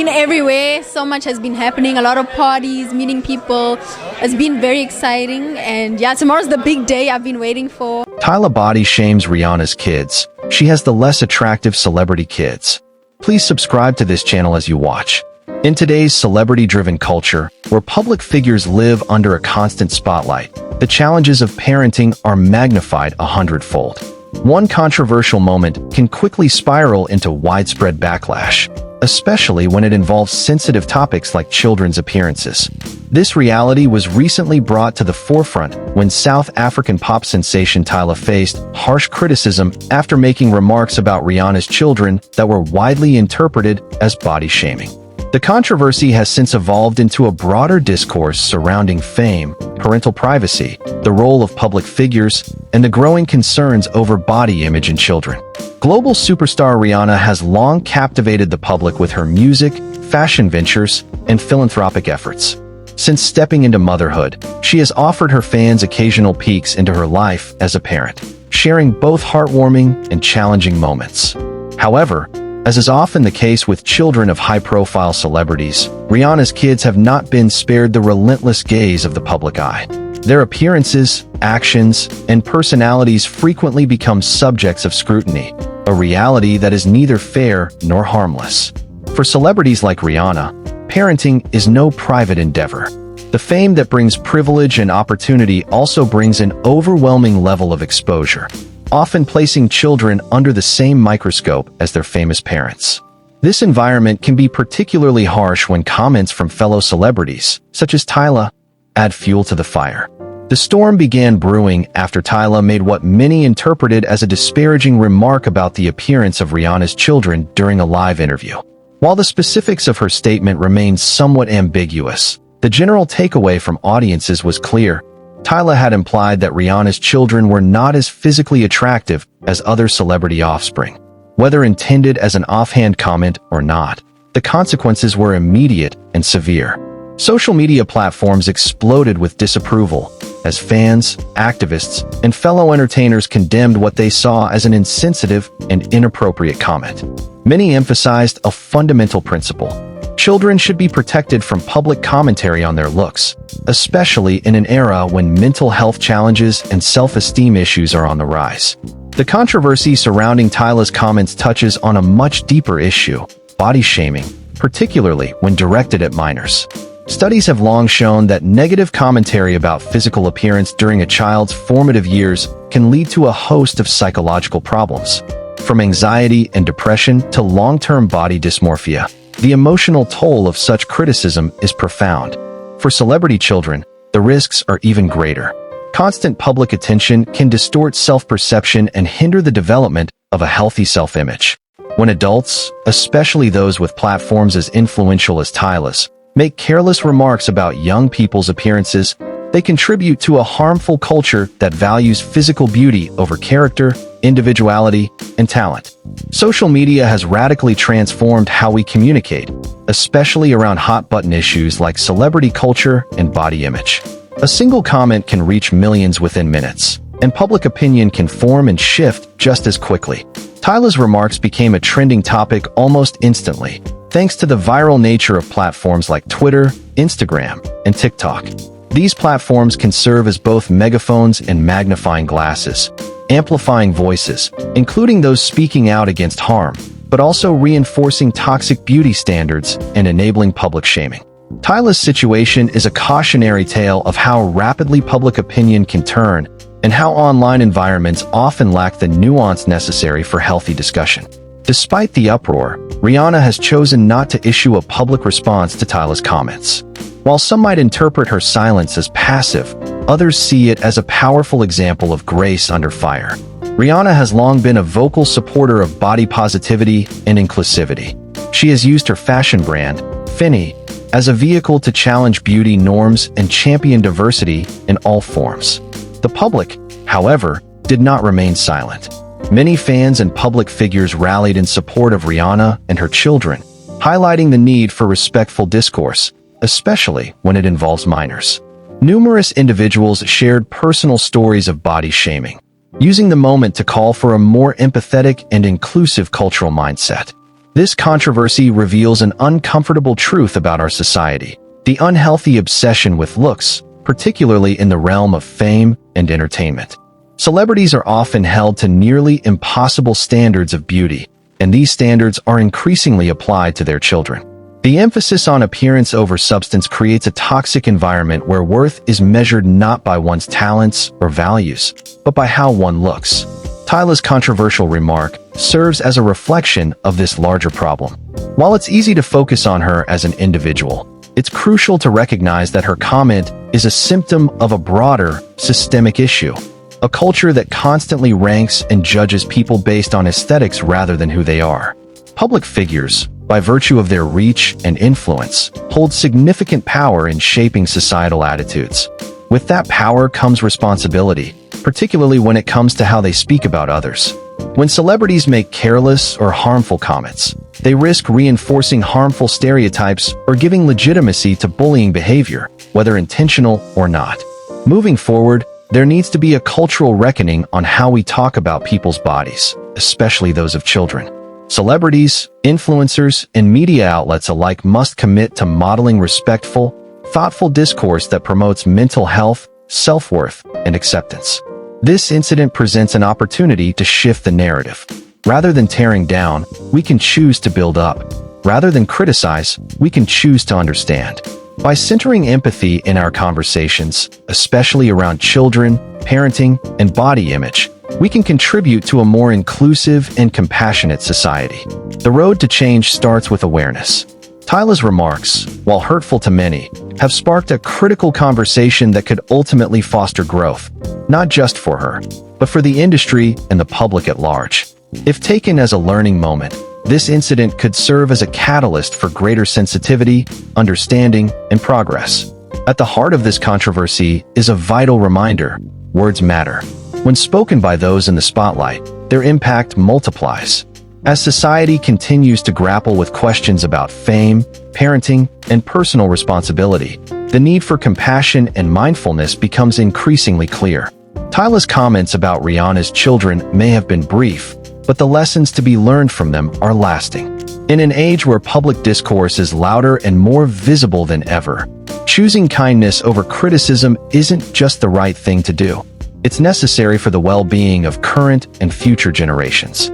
In every way, so much has been happening. A lot of parties, meeting people. It's been very exciting. And yeah, tomorrow's the big day I've been waiting for. Tyla body shames Rihanna's kids. She has the less attractive celebrity kids. Please subscribe to this channel as you watch. In today's celebrity-driven culture, where public figures live under a constant spotlight, the challenges of parenting are magnified 100-fold. One controversial moment can quickly spiral into widespread backlash, especially when it involves sensitive topics like children's appearances. This reality was recently brought to the forefront when South African pop sensation Tyla faced harsh criticism after making remarks about Rihanna's children that were widely interpreted as body shaming. The controversy has since evolved into a broader discourse surrounding fame, parental privacy, the role of public figures, and the growing concerns over body image in children. Global superstar Rihanna has long captivated the public with her music, fashion ventures, and philanthropic efforts. Since stepping into motherhood, she has offered her fans occasional peeks into her life as a parent, sharing both heartwarming and challenging moments. However, as is often the case with children of high-profile celebrities, Rihanna's kids have not been spared the relentless gaze of the public eye. Their appearances, actions, and personalities frequently become subjects of scrutiny, a reality that is neither fair nor harmless. For celebrities like Rihanna, parenting is no private endeavor. The fame that brings privilege and opportunity also brings an overwhelming level of exposure, often placing children under the same microscope as their famous parents. This environment can be particularly harsh when comments from fellow celebrities, such as Tyla, add fuel to the fire. The storm began brewing after Tyla made what many interpreted as a disparaging remark about the appearance of Rihanna's children during a live interview. While the specifics of her statement remained somewhat ambiguous, the general takeaway from audiences was clear. Tyla had implied that Rihanna's children were not as physically attractive as other celebrity offspring. Whether intended as an offhand comment or not, the consequences were immediate and severe. Social media platforms exploded with disapproval, as fans, activists, and fellow entertainers condemned what they saw as an insensitive and inappropriate comment. Many emphasized a fundamental principle: children should be protected from public commentary on their looks, especially in an era when mental health challenges and self-esteem issues are on the rise. The controversy surrounding Tyla's comments touches on a much deeper issue: body shaming, particularly when directed at minors. Studies have long shown that negative commentary about physical appearance during a child's formative years can lead to a host of psychological problems. From anxiety and depression to long-term body dysmorphia, the emotional toll of such criticism is profound. For celebrity children, the risks are even greater. Constant public attention can distort self-perception and hinder the development of a healthy self-image. When adults, especially those with platforms as influential as Tyla's, make careless remarks about young people's appearances, they contribute to a harmful culture that values physical beauty over character, individuality, and talent. Social media has radically transformed how we communicate, especially around hot-button issues like celebrity culture and body image. A single comment can reach millions within minutes, and public opinion can form and shift just as quickly. Tyla's remarks became a trending topic almost instantly, thanks to the viral nature of platforms like Twitter, Instagram, and TikTok. These platforms can serve as both megaphones and magnifying glasses, amplifying voices, including those speaking out against harm, but also reinforcing toxic beauty standards and enabling public shaming. Tyla's situation is a cautionary tale of how rapidly public opinion can turn and how online environments often lack the nuance necessary for healthy discussion. Despite the uproar, Rihanna has chosen not to issue a public response to Tyla's comments. While some might interpret her silence as passive, others see it as a powerful example of grace under fire. Rihanna has long been a vocal supporter of body positivity and inclusivity. She has used her fashion brand, Fenty, as a vehicle to challenge beauty norms and champion diversity in all forms. The public, however, did not remain silent. Many fans and public figures rallied in support of Rihanna and her children, highlighting the need for respectful discourse, especially when it involves minors. Numerous individuals shared personal stories of body shaming, using the moment to call for a more empathetic and inclusive cultural mindset. This controversy reveals an uncomfortable truth about our society: the unhealthy obsession with looks, particularly in the realm of fame and entertainment. Celebrities are often held to nearly impossible standards of beauty, and these standards are increasingly applied to their children. The emphasis on appearance over substance creates a toxic environment where worth is measured not by one's talents or values, but by how one looks. Tyla's controversial remark serves as a reflection of this larger problem. While it's easy to focus on her as an individual, it's crucial to recognize that her comment is a symptom of a broader, systemic issue. A culture that constantly ranks and judges people based on aesthetics rather than who they are. Public figures, by virtue of their reach and influence, hold significant power in shaping societal attitudes. With that power comes responsibility, particularly when it comes to how they speak about others. When celebrities make careless or harmful comments, they risk reinforcing harmful stereotypes or giving legitimacy to bullying behavior, whether intentional or not. Moving forward, there needs to be a cultural reckoning on how we talk about people's bodies, especially those of children. Celebrities, influencers, and media outlets alike must commit to modeling respectful, thoughtful discourse that promotes mental health, self-worth, and acceptance. This incident presents an opportunity to shift the narrative. Rather than tearing down, we can choose to build up. Rather than criticize, we can choose to understand. By centering empathy in our conversations, especially around children, parenting, and body image, we can contribute to a more inclusive and compassionate society. The road to change starts with awareness. Tyla's remarks, while hurtful to many, have sparked a critical conversation that could ultimately foster growth, not just for her, but for the industry and the public at large. If taken as a learning moment, this incident could serve as a catalyst for greater sensitivity, understanding, and progress. At the heart of this controversy is a vital reminder: words matter. When spoken by those in the spotlight, their impact multiplies. As society continues to grapple with questions about fame, parenting, and personal responsibility, the need for compassion and mindfulness becomes increasingly clear. Tyla's comments about Rihanna's children may have been brief, but the lessons to be learned from them are lasting. In an age where public discourse is louder and more visible than ever, choosing kindness over criticism isn't just the right thing to do. It's necessary for the well-being of current and future generations.